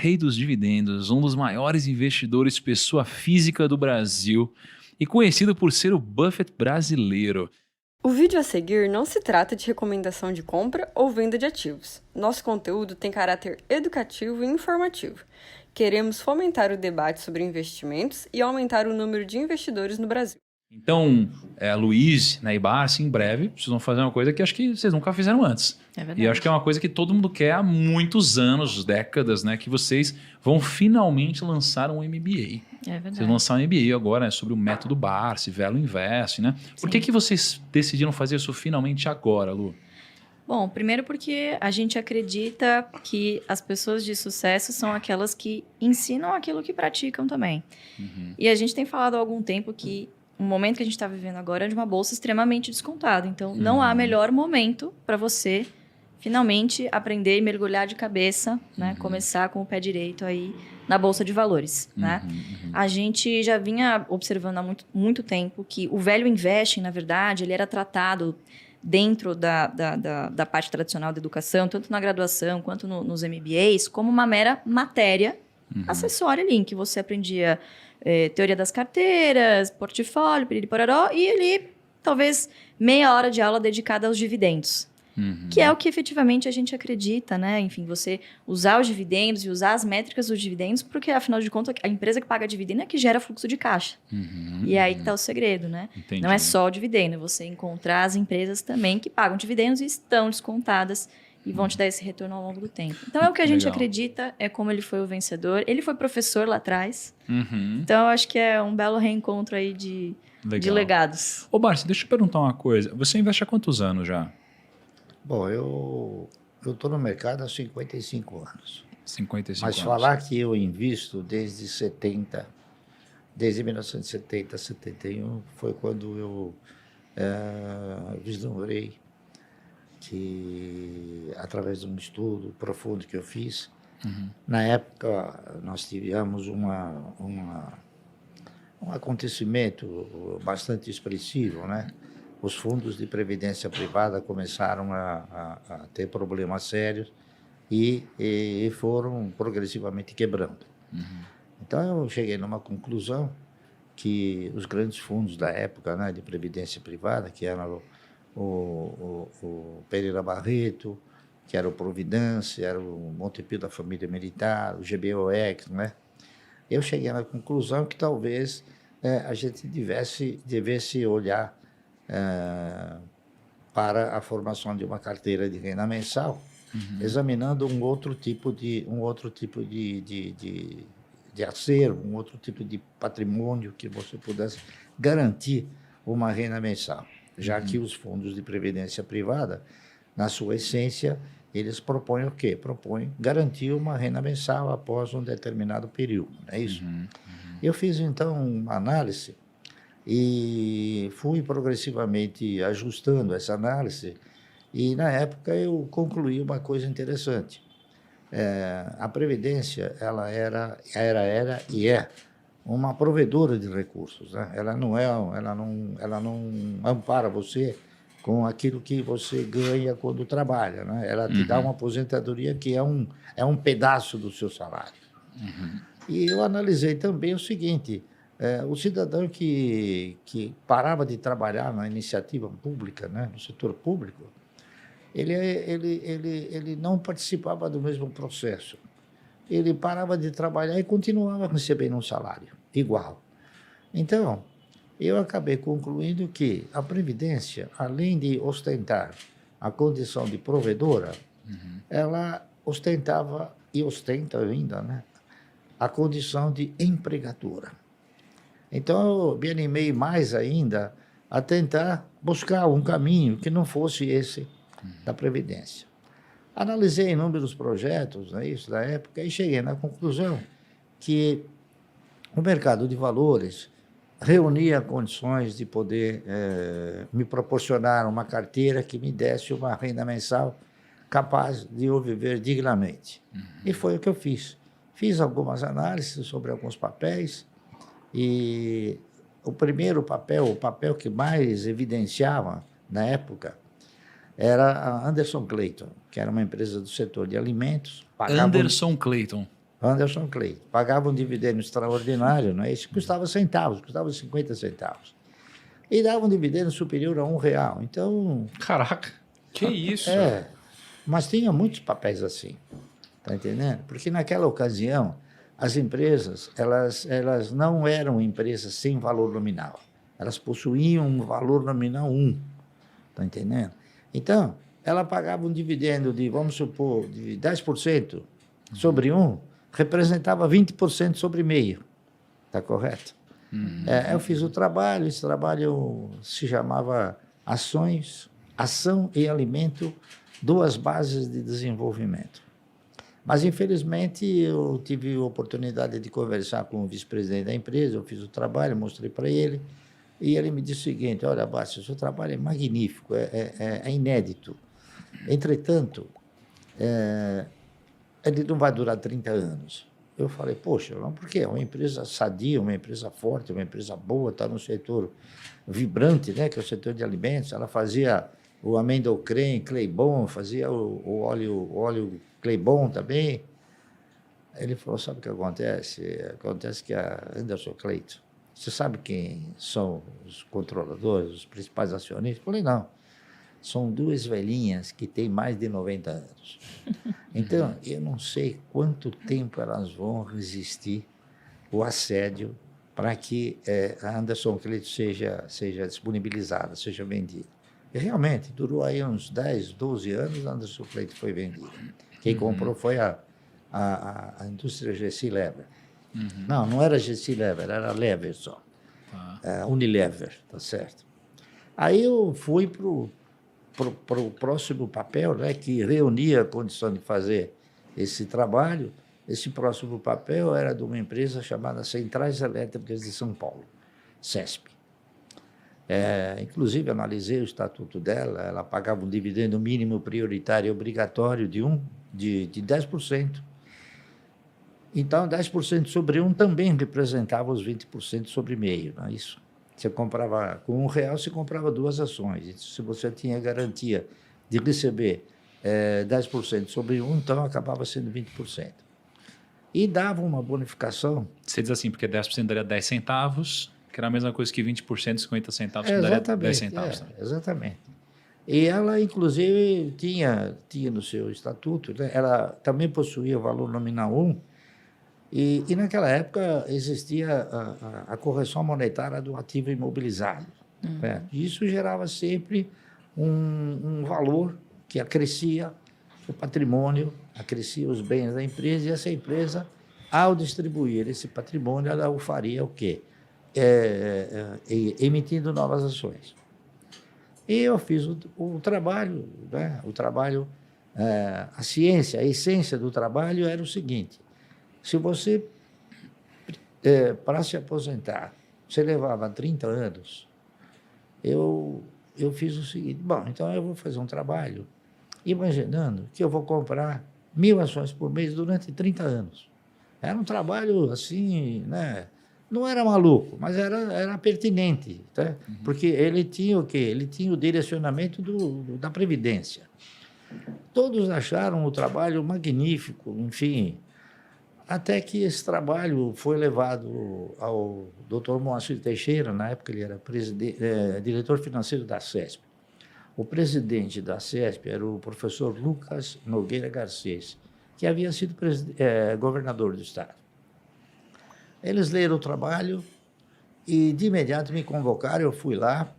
Rei dos dividendos, um dos maiores investidores pessoa física do Brasil e conhecido por ser o Buffett brasileiro. O vídeo a seguir não se trata de recomendação de compra ou venda de ativos. Nosso conteúdo tem caráter educativo e informativo. Queremos fomentar o debate sobre investimentos e aumentar o número de investidores no Brasil. Então, Luiz, e Barsi, em breve, vocês vão fazer uma coisa que acho que vocês nunca fizeram antes. É verdade. E acho que é uma coisa que todo mundo quer há muitos anos, décadas, né? Que vocês vão finalmente lançar um MBA. É verdade. Vocês vão lançar um MBA agora, né, sobre o método Barsi, Velo Invest, né? Por que vocês decidiram fazer isso finalmente agora, Lu? Bom, primeiro porque a gente acredita que as pessoas de sucesso são aquelas que ensinam aquilo que praticam também. Uhum. E a gente tem falado há algum tempo que o momento que a gente está vivendo agora é de uma bolsa extremamente descontada. Então, não há melhor momento para você finalmente aprender e mergulhar de cabeça, né? Começar com o pé direito aí na Bolsa de Valores, né? A gente já vinha observando há muito tempo que o Value Investing, na verdade, ele era tratado dentro da parte tradicional da educação, tanto na graduação quanto nos MBAs, como uma mera matéria acessória ali, em que você aprendia teoria das carteiras, portfólio, piriri-pororó, e ali, talvez, meia hora de aula dedicada aos dividendos. Que é o que efetivamente a gente acredita, né? Enfim, você usar os dividendos e usar as métricas dos dividendos, porque, afinal de contas, a empresa que paga dividendo é que gera fluxo de caixa. E aí que está o segredo, né? Entendi. Não é só o dividendo, é você encontrar as empresas também que pagam dividendos e estão descontadas e vão te dar esse retorno ao longo do tempo. Então, é o que a gente Legal. acredita, é como ele foi o vencedor. Ele foi professor lá atrás, Uhum. então eu acho que é um belo reencontro aí de legados. Ô, Barsi, deixa eu perguntar uma coisa. Você investe há quantos anos já? Bom, eu estou no mercado há 55 anos. 55 Mas anos. falar que eu invisto desde 1970, 71, foi quando eu vislumbrei que, através de um estudo profundo que eu fiz, na época nós tivemos um acontecimento bastante expressivo, né? Os fundos de previdência privada começaram a ter problemas sérios e foram progressivamente quebrando. Então, eu cheguei numa conclusão que os grandes fundos da época, né, de previdência privada, que eram o Pereira Barreto, que era o Providência, era o Montepio da Família Militar, o GBOX, né? Eu cheguei na conclusão que talvez a gente devesse olhar para a formação de uma carteira de renda mensal, examinando um outro tipo de acervo, um outro tipo de patrimônio que você pudesse garantir uma renda mensal, já que os fundos de previdência privada, na sua essência, eles propõem o quê? Propõem garantir uma renda mensal após um determinado período, não é isso? Eu fiz, então, uma análise e fui progressivamente ajustando essa análise e, na época, eu concluí uma coisa interessante. A Previdência, ela era e é uma provedora de recursos, né? Ela não ampara você com aquilo que você ganha quando trabalha, né? Ela te dá uma aposentadoria que é um pedaço do seu salário. E eu analisei também o seguinte: o cidadão que parava de trabalhar na iniciativa pública, né, no setor público, ele não participava do mesmo processo. Ele parava de trabalhar e continuava recebendo um salário igual. Então, eu acabei concluindo que a Previdência, além de ostentar a condição de provedora, ela ostentava e ostenta ainda, né, a condição de empregadora. Então, eu me animei mais ainda a tentar buscar um caminho que não fosse esse da Previdência. Analisei inúmeros projetos, né, isso da época, e cheguei na conclusão que o mercado de valores reunia condições de poder me proporcionar uma carteira que me desse uma renda mensal capaz de eu viver dignamente. E foi o que eu fiz. Fiz algumas análises sobre alguns papéis e o primeiro papel, o papel que mais evidenciava na época, era a Anderson Clayton, que era uma empresa do setor de alimentos. Anderson Clayton. Anderson Cleito. Pagava um dividendo extraordinário, não é? Isso custava centavos, custava 50 centavos. E dava um dividendo superior a R$1. Então, Caraca, que isso? mas tinha muitos papéis assim, tá entendendo? Porque naquela ocasião, as empresas, elas não eram empresas sem valor nominal. Elas possuíam um valor nominal 1, tá entendendo? Então, ela pagava um dividendo de, vamos supor, de 10% sobre 1, representava 20% sobre meio, tá correto? Eu fiz o trabalho, esse trabalho se chamava Ação e Alimento, 2 bases de desenvolvimento. Mas, infelizmente, eu tive a oportunidade de conversar com o vice-presidente da empresa, eu fiz o trabalho, mostrei para ele, e ele me disse o seguinte: olha, Bárcio, o seu trabalho é magnífico, é inédito. Entretanto, ele não vai durar 30 anos. Eu falei, poxa, não, por quê? É uma empresa sadia, uma empresa forte, uma empresa boa, está no setor vibrante, né, que é o setor de alimentos. Ela fazia o amendoim Claybon, fazia o óleo Claybon também. Ele falou, sabe o que acontece? Acontece que a Anderson Cleito, você sabe quem são os controladores, os principais acionistas? Eu falei, não. São 2 velhinhas que têm mais de 90 anos. Então, eu não sei quanto tempo elas vão resistir o assédio para que a Anderson Cleito seja disponibilizada, seja vendida. E realmente, durou aí uns 10, 12 anos, a Anderson Cleito foi vendida. Quem comprou foi a indústria Gessi Lever. Não era Gessi Lever, era Lever só. Unilever, tá certo. Aí eu fui para o próximo papel, né, que reunia a condição de fazer esse trabalho. Esse próximo papel era de uma empresa chamada Centrais Elétricas de São Paulo, CESP. Inclusive, analisei o estatuto dela, ela pagava um dividendo mínimo prioritário e obrigatório de 10%. Então, 10% sobre 1 também representava os 20% sobre meio, não é isso? Você comprava, com R$1, você comprava 2 ações. E se você tinha garantia de receber 10% sobre 1, então acabava sendo 20%. E dava uma bonificação. Você diz assim, porque 10% daria 10 centavos, que era a mesma coisa que 20%, 50 centavos, que daria 10 centavos. Exatamente. E ela, inclusive, tinha no seu estatuto, né, ela também possuía o valor nominal 1, e naquela época existia a correção monetária do ativo imobilizado. Né? Isso gerava sempre um valor que acrescia o patrimônio, acrescia os bens da empresa, e essa empresa, ao distribuir esse patrimônio, ela o faria o quê? Emitindo novas ações. E eu fiz o trabalho, né? A ciência, a essência do trabalho era o seguinte: se você, para se aposentar, você levava 30 anos, eu fiz o seguinte: bom, então eu vou fazer um trabalho imaginando que eu vou comprar 1.000 ações por mês durante 30 anos. Era um trabalho assim, né? Não era maluco, mas era pertinente, tá? Porque ele tinha o quê? Ele tinha o direcionamento da Previdência. Todos acharam o trabalho magnífico, enfim, até que esse trabalho foi levado ao Dr. Moacir Teixeira, na época ele era diretor financeiro da CESP. O presidente da CESP era o professor Lucas Nogueira Garcês, que havia sido governador do estado. Eles leram o trabalho e, de imediato, me convocaram, eu fui lá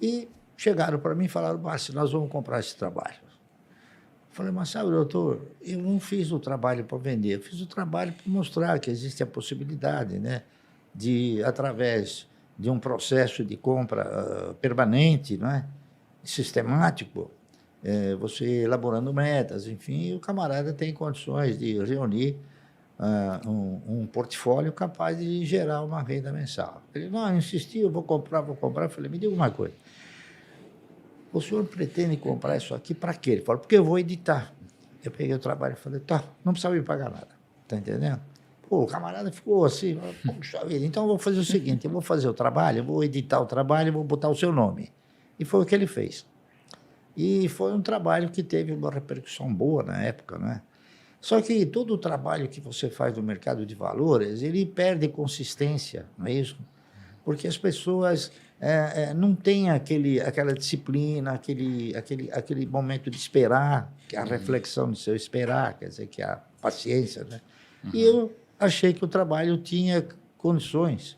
e chegaram para mim e falaram: Bárcio, nós vamos comprar esse trabalho. Eu falei, mas sabe, doutor, eu não fiz o trabalho para vender, eu fiz o trabalho para mostrar que existe a possibilidade, né, de, através de um processo de compra permanente, não é, sistemático, você elaborando metas, enfim, o camarada tem condições de reunir um portfólio capaz de gerar uma renda mensal. Ele, não, eu insisti, eu vou comprar. Eu falei, me diga uma coisa. O senhor pretende comprar isso aqui para quê? Ele falou, porque eu vou editar. Eu peguei o trabalho e falei, tá, não precisa me pagar nada. Tá entendendo? Pô, o camarada ficou assim, puxa vida, então eu vou fazer o seguinte, eu vou fazer o trabalho, eu vou editar o trabalho e vou botar o seu nome. E foi o que ele fez. E foi um trabalho que teve uma repercussão boa na época, né? Só que todo o trabalho que você faz no mercado de valores, ele perde consistência, não é isso? Porque as pessoas não têm aquela disciplina, aquele momento de esperar, que é a reflexão de seu esperar, quer dizer, que é a paciência, né? E eu achei que o trabalho tinha condições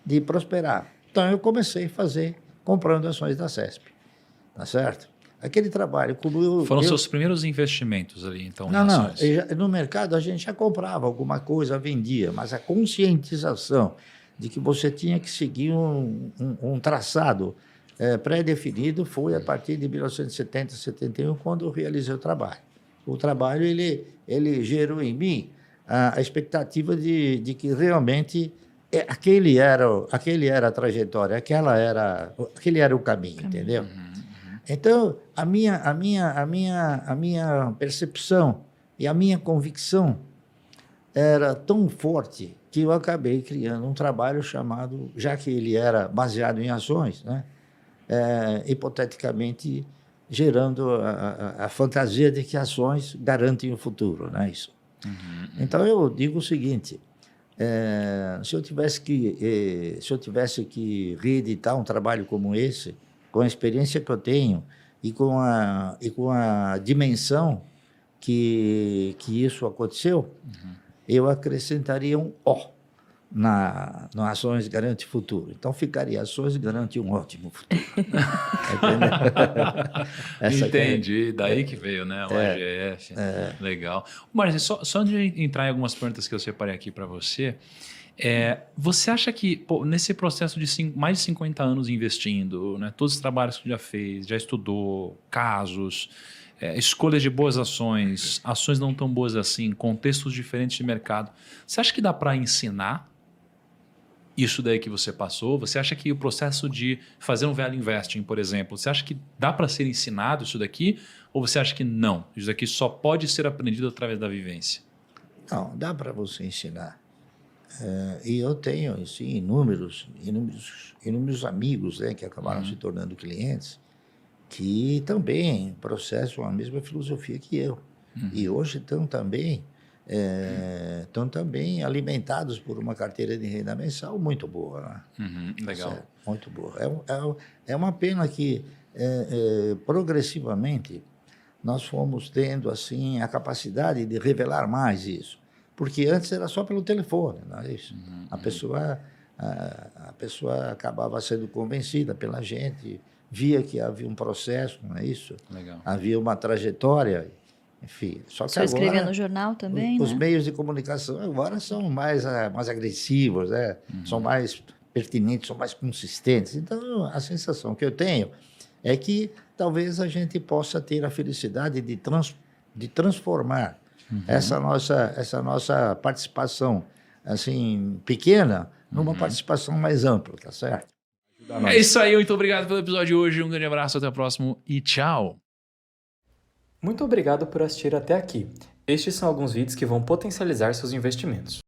de prosperar. Então, eu comecei a fazer, comprando ações da CESP, tá certo? Aquele trabalho, como Foram seus primeiros investimentos ali, então, em não, ações. no mercado a gente já comprava alguma coisa, vendia, mas a conscientização de que você tinha que seguir um traçado pré-definido foi a partir de 1970, 71, quando eu realizei o trabalho. O trabalho, ele gerou em mim a expectativa de que realmente aquele era a trajetória, aquele era o caminho, entendeu? Então, a minha percepção e a minha convicção era tão forte que eu acabei criando um trabalho chamado, já que ele era baseado em ações, né? Hipoteticamente gerando a fantasia de que ações garantem o futuro, não é isso? Então, eu digo o seguinte, se eu tivesse que reeditar um trabalho como esse, com a experiência que eu tenho e com a dimensão que isso aconteceu, eu acrescentaria um O no Ações Garante Futuro. Então, ficaria Ações Garante um Ótimo Futuro. Entendi, daí que veio, né? O AGF. Legal. Marcelo, só de entrar em algumas perguntas que eu separei aqui para você, você acha que nesse processo de mais de 50 anos investindo, né, todos os trabalhos que já fez, já estudou, casos, escolhas de boas ações, ações não tão boas assim, contextos diferentes de mercado, você acha que dá para ensinar isso daí que você passou? Você acha que o processo de fazer um value investing, por exemplo, você acha que dá para ser ensinado isso daqui? Ou você acha que não? Isso daqui só pode ser aprendido através da vivência? Não, dá para você ensinar. E eu tenho assim, inúmeros amigos, né, que acabaram se tornando clientes, que também processam a mesma filosofia que eu. E hoje estão também alimentados por uma carteira de renda mensal muito boa. Né? Legal. Muito boa. É uma pena que, progressivamente, nós fomos tendo assim, a capacidade de revelar mais isso. Porque antes era só pelo telefone, não é isso? A pessoa acabava sendo convencida pela gente, via que havia um processo, não é isso? Legal. Havia uma trajetória, enfim. Só que Você agora, escrevia no jornal também, os né? meios de comunicação agora são mais agressivos, né? São mais pertinentes, são mais consistentes. Então, a sensação que eu tenho é que talvez a gente possa ter a felicidade de transformar essa nossa participação assim pequena numa participação mais ampla, tá certo? É isso aí, muito obrigado pelo episódio de hoje, um grande abraço, até o próximo e tchau! Muito obrigado por assistir até aqui. Estes são alguns vídeos que vão potencializar seus investimentos.